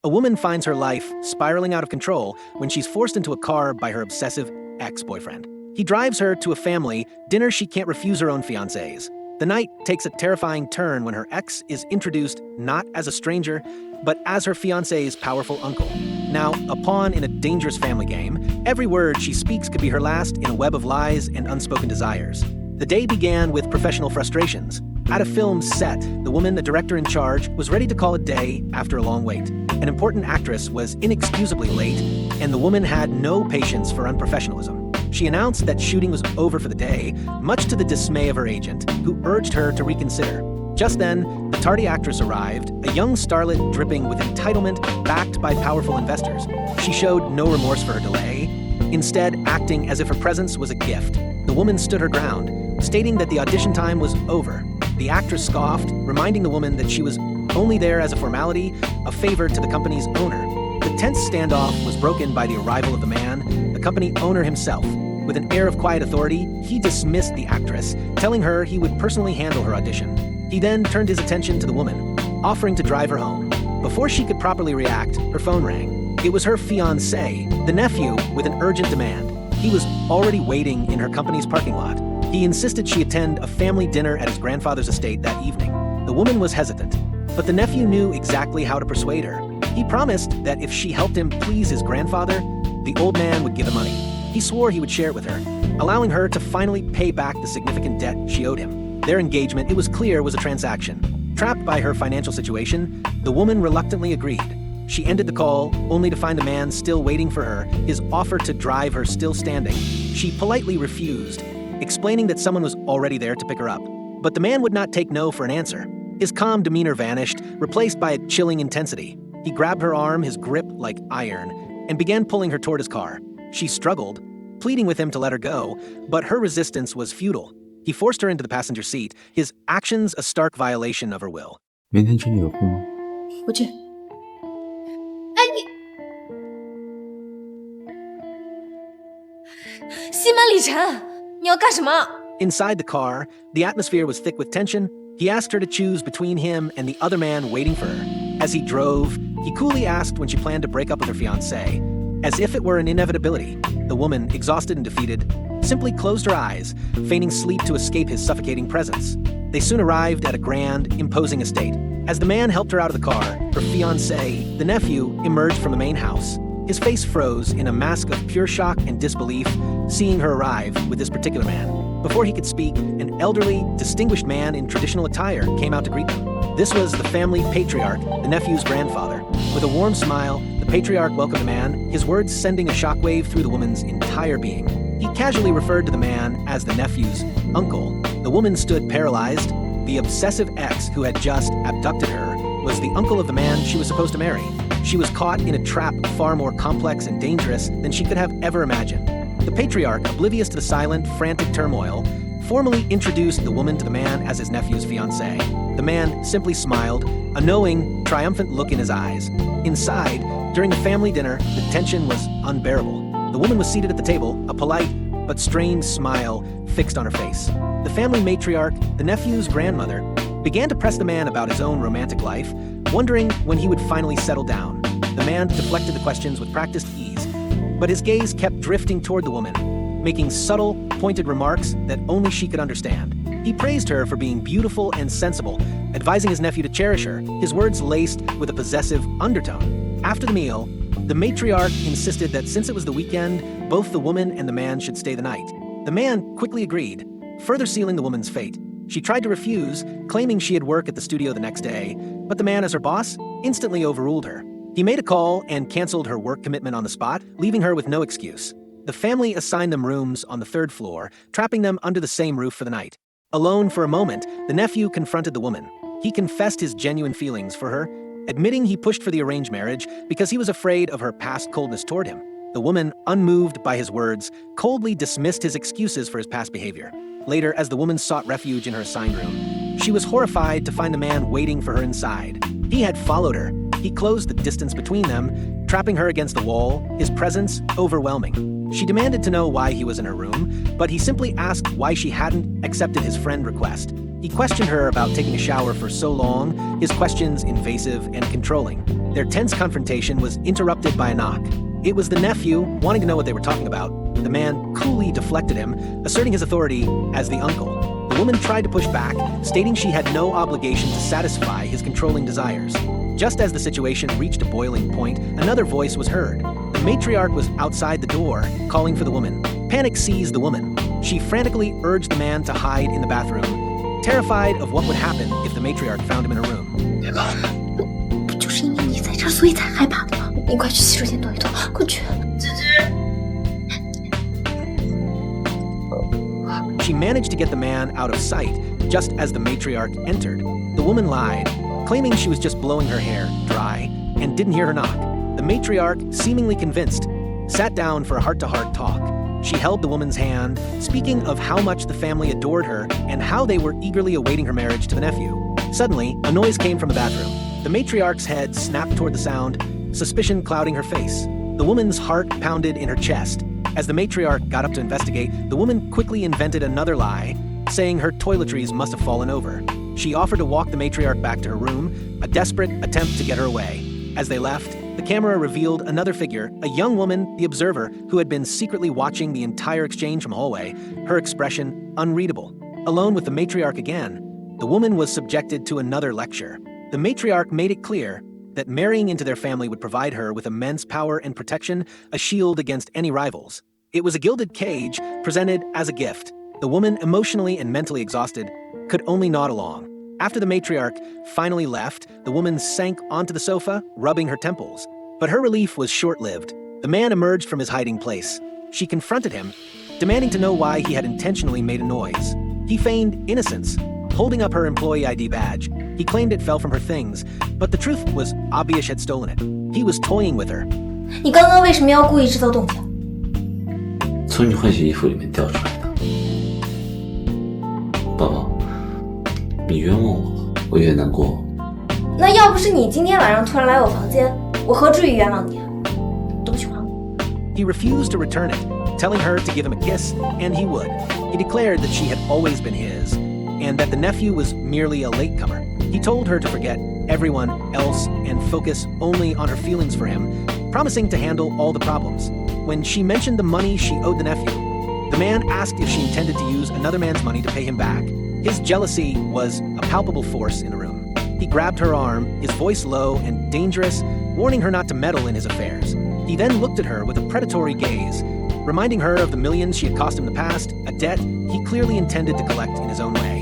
A woman finds her life spiraling out of control when she's forced into a car by her obsessive ex-boyfriend. He drives her to a family dinner she can't refuse her own fiancés. The night takes a terrifying turn when her ex is introduced not as a stranger, but as her fiancé's powerful uncle. Now, a pawn in a dangerous family game, every word she speaks could be her last in a web of lies and unspoken desires. The day began with professional frustrations. At a film set, the woman, the director in charge, was ready to call it day after a long wait. An important actress was inexcusably late, and the woman had no patience for unprofessionalism. She announced that shooting was over for the day, much to the dismay of her agent, who urged her to reconsider. Just then, the tardy actress arrived, a young starlet dripping with entitlement backed by powerful investors. She showed no remorse for her delay, instead acting as if her presence was a gift. The woman stood her ground, stating that the audition time was over. The actress scoffed, reminding the woman that she was only there as a formality, a favor to the company's owner. The tense standoff was broken by the arrival of the man, the company owner himself. With an air of quiet authority, he dismissed the actress, telling her he would personally handle her audition. He then turned his attention to the woman, offering to drive her home. Before she could properly react, her phone rang. It was her fiancé, the nephew, with an urgent demand. He was already waiting in her company's parking lot. He insisted she attend a family dinner at his grandfather's estate that evening. The woman was hesitant, but the nephew knew exactly how to persuade her. He promised that if she helped him please his grandfather, the old man would give the money. He swore he would share it with her, allowing her to finally pay back the significant debt she owed him. Their engagement, it was clear, was a transaction. Trapped by her financial situation, the woman reluctantly agreed. She ended the call, only to find the man still waiting for her, his offer to drive her still standing. She politely refused, explaining that someone was already there to pick her up. But the man would not take no for an answer. His calm demeanor vanished, replaced by a chilling intensity. He grabbed her arm, his grip like iron, and began pulling her toward his car. She struggled, pleading with him to let her go, but her resistance was futile. He forced her into the passenger seat, his actions a stark violation of her will. 明天去你有空吗？不去。哎，西门里晨，你要干什么？ Inside the car, the atmosphere was thick with tension. He asked her to choose between him and the other man waiting for her. As he drove, he coolly asked when she planned to break up with her fiancé, as if it were an inevitability. The woman, exhausted and defeated, simply closed her eyes, feigning sleep to escape his suffocating presence. They soon arrived at a grand, imposing estate. As the man helped her out of the car, her fiancé, the nephew, emerged from the main house. His face froze in a mask of pure shock and disbelief, seeing her arrive with this particular man. Before he could speak, an elderly, distinguished man in traditional attire came out to greet them. This was the family patriarch, the nephew's grandfather. With a warm smile, the patriarch welcomed the man, his words sending a shockwave through the woman's entire being. He casually referred to the man as the nephew's uncle. The woman stood paralyzed. The obsessive ex who had just abducted her was the uncle of the man she was supposed to marry. She was caught in a trap far more complex and dangerous than she could have ever imagined. The patriarch, oblivious to the silent, frantic turmoil, formally introduced the woman to the man as his nephew's fiancé. The man simply smiled, a knowing, triumphant look in his eyes. Inside, during the family dinner, the tension was unbearable. The woman was seated at the table, a polite but strained smile fixed on her face. The family matriarch, the nephew's grandmother, began to press the man about his own romantic life, wondering when he would finally settle down. The man deflected the questions with practiced ease, but his gaze kept drifting toward the woman, making subtle, pointed remarks that only she could understand. He praised her for being beautiful and sensible, advising his nephew to cherish her, his words laced with a possessive undertone. After the meal, the matriarch insisted that since it was the weekend, both the woman and the man should stay the night. The man quickly agreed, further sealing the woman's fate. She tried to refuse, claiming she had work at the studio the next day, but the man, as her boss, instantly overruled her. He made a call and canceled her work commitment on the spot, leaving her with no excuse. The family assigned them rooms on the third floor, trapping them under the same roof for the night. Alone for a moment, the nephew confronted the woman. He confessed his genuine feelings for her, admitting he pushed for the arranged marriage because he was afraid of her past coldness toward him. The woman, unmoved by his words, coldly dismissed his excuses for his past behavior. Later, as the woman sought refuge in her assigned room, she was horrified to find the man waiting for her inside. He had followed her. He closed the distance between them, trapping her against the wall, his presence overwhelming. She demanded to know why he was in her room, but he simply asked why she hadn't accepted his friend request. He questioned her about taking a shower for so long, his questions invasive and controlling. Their tense confrontation was interrupted by a knock. It was the nephew, wanting to know what they were talking about. The man coolly deflected him, asserting his authority as the uncle. The woman tried to push back, stating she had no obligation to satisfy his controlling desires. Just as the situation reached a boiling point, another voice was heard. The matriarch was outside the door, calling for the woman. Panic seized the woman. She frantically urged the man to hide in the bathroom, terrified of what would happen if the matriarch found him in her room. 不就是因为你在这儿，所以才害怕的吗？你快去洗手间躲一躲，快去。She managed to get the man out of sight just as the matriarch entered. The woman lied, claiming she was just blowing her hair dry and didn't hear her knock. The matriarch, seemingly convinced, sat down for a heart-to-heart talk. She held the woman's hand, speaking of how much the family adored her and how they were eagerly awaiting her marriage to the nephew. Suddenly, a noise came from the bathroom. The matriarch's head snapped toward the sound, suspicion clouding her face. The woman's heart pounded in her chest. As the matriarch got up to investigate, the woman quickly invented another lie, saying her toiletries must have fallen over. She offered to walk the matriarch back to her room, a desperate attempt to get her away. As they left, the camera revealed another figure, a young woman, the observer, who had been secretly watching the entire exchange from the hallway, her expression unreadable. Alone with the matriarch again, the woman was subjected to another lecture. The matriarch made it clear that marrying into their family would provide her with immense power and protection, a shield against any rivals. It was a gilded cage presented as a gift. The woman, emotionally and mentally exhausted, could only nod along. After the matriarch finally left, the woman sank onto the sofa, rubbing her temples. But her relief was short-lived. The man emerged from his hiding place. She confronted him, demanding to know why he had intentionally made a noise. He feigned innocence, holding up her employee ID badge. He claimed it fell from her things, but the truth was Abish had stolen it. He was toying with her. 你刚刚为什么要故意制造动静？从你换洗衣服里面掉出来的。宝宝，你冤枉我，我越难过。那要不是你今天晚上突然来我房间，我何至于冤枉你啊？东西还我。He refused to return it, telling her to give him a kiss, and he would. He declared that she had always been his, and that the nephew was merely a latecomer. He told her to forget everyone else and focus only on her feelings for him, promising to handle all the problems. When she mentioned the money she owed the nephew, the man asked if she intended to use another man's money to pay him back. His jealousy was a palpable force in the room. He grabbed her arm, his voice low and dangerous, warning her not to meddle in his affairs. He then looked at her with a predatory gaze, reminding her of the millions she had cost him in the past, a debt he clearly intended to collect in his own way.